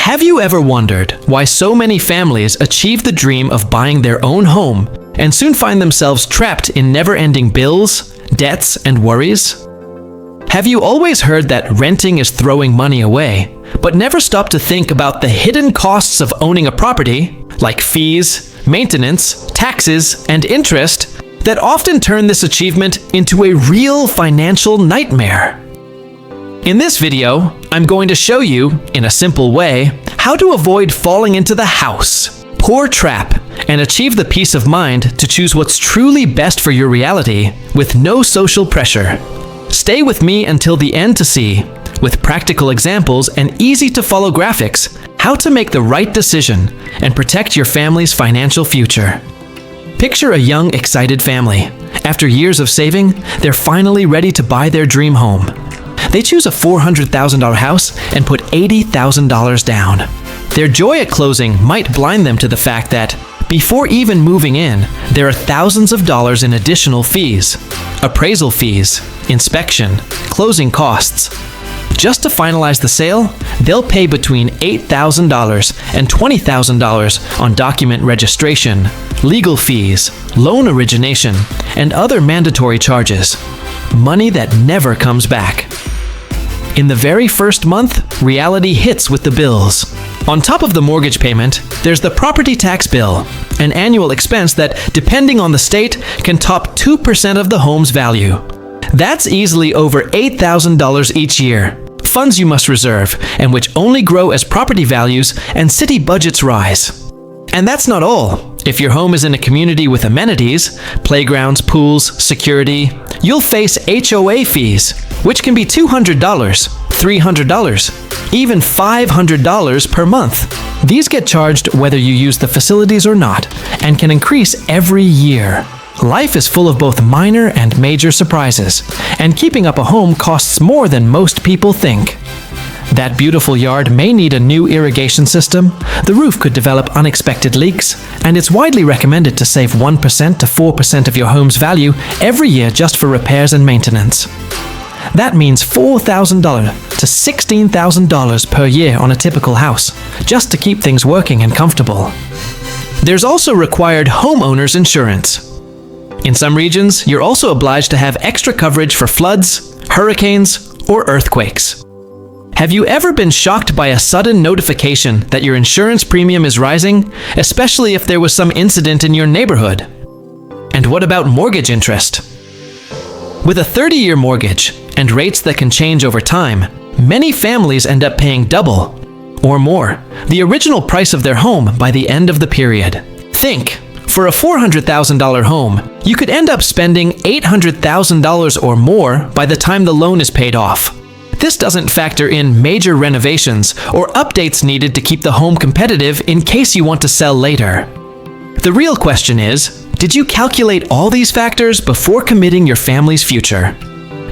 Have you ever wondered why so many families achieve the dream of buying their own home and soon find themselves trapped in never-ending bills, debts, and worries? Have you always heard that renting is throwing money away, but never stopped to think about the hidden costs of owning a property, like fees, maintenance, taxes, and interest, that often turn this achievement into a real financial nightmare? In this video, I'm going to show you, in a simple way, how to avoid falling into the poor trap and achieve the peace of mind to choose what's truly best for your reality with no social pressure. Stay with me until the end to see, with practical examples and easy-to-follow graphics, how to make the right decision and protect your family's financial future. Picture a young, excited family. After years of saving, they're finally ready to buy their dream home. They choose a $400,000 house and put $80,000 down. Their joy at closing might blind them to the fact that, before even moving in, there are thousands of dollars in additional fees, appraisal fees, inspection, closing costs. Just to finalize the sale, they'll pay between $8,000 and $20,000 on document registration, legal fees, loan origination, and other mandatory charges. Money that never comes back. In the very first month, reality hits with the bills. On top of the mortgage payment, there's the property tax bill, an annual expense that, depending on the state, can top 2% of the home's value. That's easily over $8,000 each year, funds you must reserve, and which only grow as property values and city budgets rise. And that's not all. If your home is in a community with amenities, playgrounds, pools, security, you'll face HOA fees, which can be $200, $300, even $500 per month. These get charged whether you use the facilities or not, and can increase every year. Life is full of both minor and major surprises, and keeping up a home costs more than most people think. That beautiful yard may need a new irrigation system, the roof could develop unexpected leaks, and it's widely recommended to save 1% to 4% of your home's value every year just for repairs and maintenance. That means $4,000 to $16,000 per year on a typical house, just to keep things working and comfortable. There's also required homeowner's insurance. In some regions, you're also obliged to have extra coverage for floods, hurricanes, or earthquakes. Have you ever been shocked by a sudden notification that your insurance premium is rising, especially if there was some incident in your neighborhood? And what about mortgage interest? With a 30-year mortgage and rates that can change over time, many families end up paying double or more the original price of their home by the end of the period. Think, for a $400,000 home, you could end up spending $800,000 or more by the time the loan is paid off. This doesn't factor in major renovations or updates needed to keep the home competitive in case you want to sell later. The real question is, did you calculate all these factors before committing your family's future?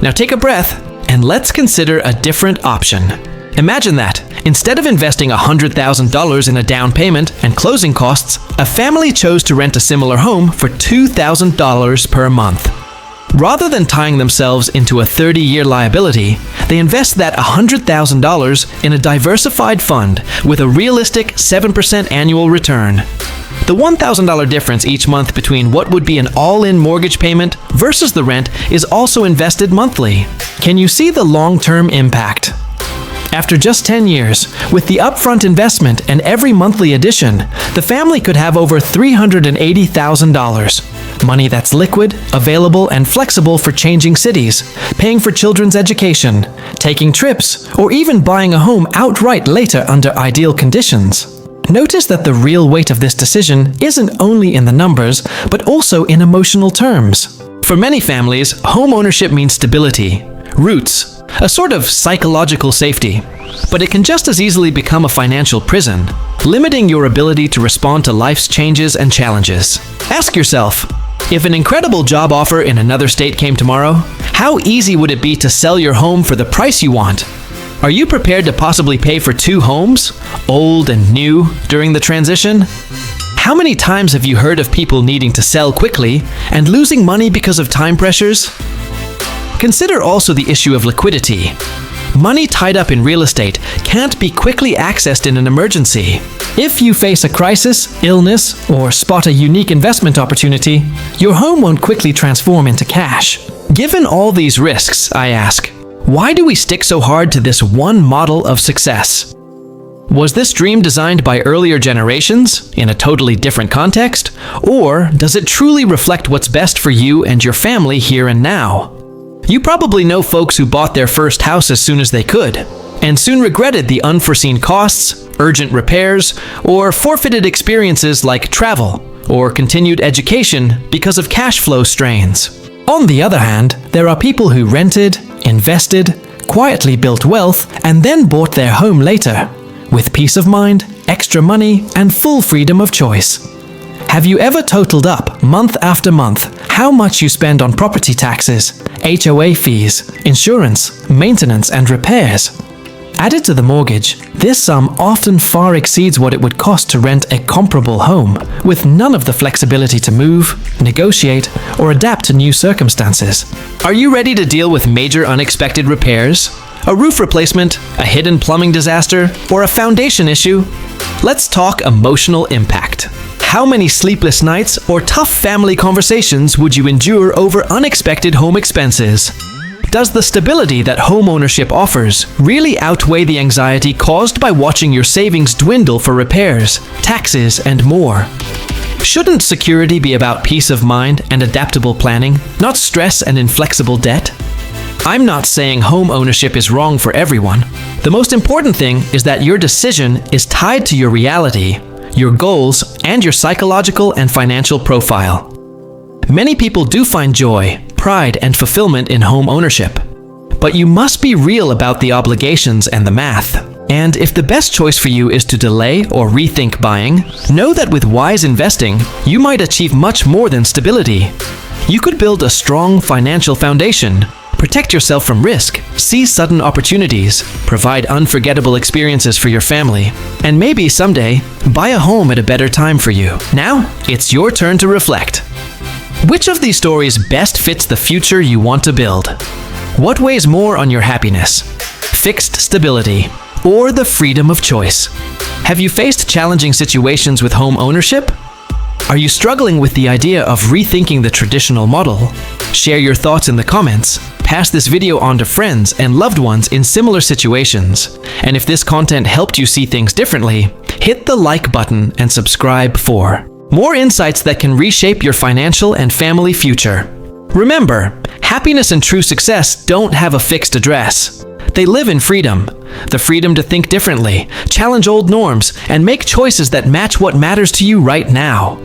Now take a breath and let's consider a different option. Imagine that, instead of investing $100,000 in a down payment and closing costs, a family chose to rent a similar home for $2,000 per month. Rather than tying themselves into a 30-year liability, they invest that $100,000 in a diversified fund with a realistic 7% annual return. The $1,000 difference each month between what would be an all-in mortgage payment versus the rent is also invested monthly. Can you see the long-term impact? After just 10 years, with the upfront investment and every monthly addition, the family could have over $380,000. Money that's liquid, available, and flexible for changing cities, paying for children's education, taking trips, or even buying a home outright later under ideal conditions. Notice that the real weight of this decision isn't only in the numbers, but also in emotional terms. For many families, home ownership means stability, roots, a sort of psychological safety. But it can just as easily become a financial prison, limiting your ability to respond to life's changes and challenges. Ask yourself, if an incredible job offer in another state came tomorrow, how easy would it be to sell your home for the price you want? Are you prepared to possibly pay for 2 homes, old and new, during the transition? How many times have you heard of people needing to sell quickly and losing money because of time pressures? Consider also the issue of liquidity. Money tied up in real estate can't be quickly accessed in an emergency. If you face a crisis, illness, or spot a unique investment opportunity, your home won't quickly transform into cash. Given all these risks, I ask, why do we stick so hard to this one model of success? Was this dream designed by earlier generations in a totally different context? Or does it truly reflect what's best for you and your family here and now? You probably know folks who bought their first house as soon as they could, and soon regretted the unforeseen costs, urgent repairs, or forfeited experiences like travel or continued education because of cash flow strains. On the other hand, there are people who rented, invested, quietly built wealth, and then bought their home later, with peace of mind, extra money, and full freedom of choice. Have you ever totaled up, month after month, how much you spend on property taxes, HOA fees, insurance, maintenance, and repairs? Added to the mortgage, this sum often far exceeds what it would cost to rent a comparable home, with none of the flexibility to move, negotiate, or adapt to new circumstances. Are you ready to deal with major unexpected repairs? A roof replacement, a hidden plumbing disaster, or a foundation issue? Let's talk emotional impact. How many sleepless nights or tough family conversations would you endure over unexpected home expenses? Does the stability that homeownership offers really outweigh the anxiety caused by watching your savings dwindle for repairs, taxes, and more? Shouldn't security be about peace of mind and adaptable planning, not stress and inflexible debt? I'm not saying home ownership is wrong for everyone. The most important thing is that your decision is tied to your reality, your goals, and your psychological and financial profile. Many people do find joy, pride, and fulfillment in home ownership. But you must be real about the obligations and the math. And if the best choice for you is to delay or rethink buying, know that with wise investing, you might achieve much more than stability. You could build a strong financial foundation, protect yourself from risk, seize sudden opportunities, provide unforgettable experiences for your family, and maybe someday, buy a home at a better time for you. Now, it's your turn to reflect. Which of these stories best fits the future you want to build? What weighs more on your happiness? Fixed stability or the freedom of choice? Have you faced challenging situations with home ownership? Are you struggling with the idea of rethinking the traditional model? Share your thoughts in the comments. Pass this video on to friends and loved ones in similar situations. And if this content helped you see things differently, hit the like button and subscribe for more insights that can reshape your financial and family future. Remember, happiness and true success don't have a fixed address. They live in freedom. The freedom to think differently, challenge old norms, and make choices that match what matters to you right now.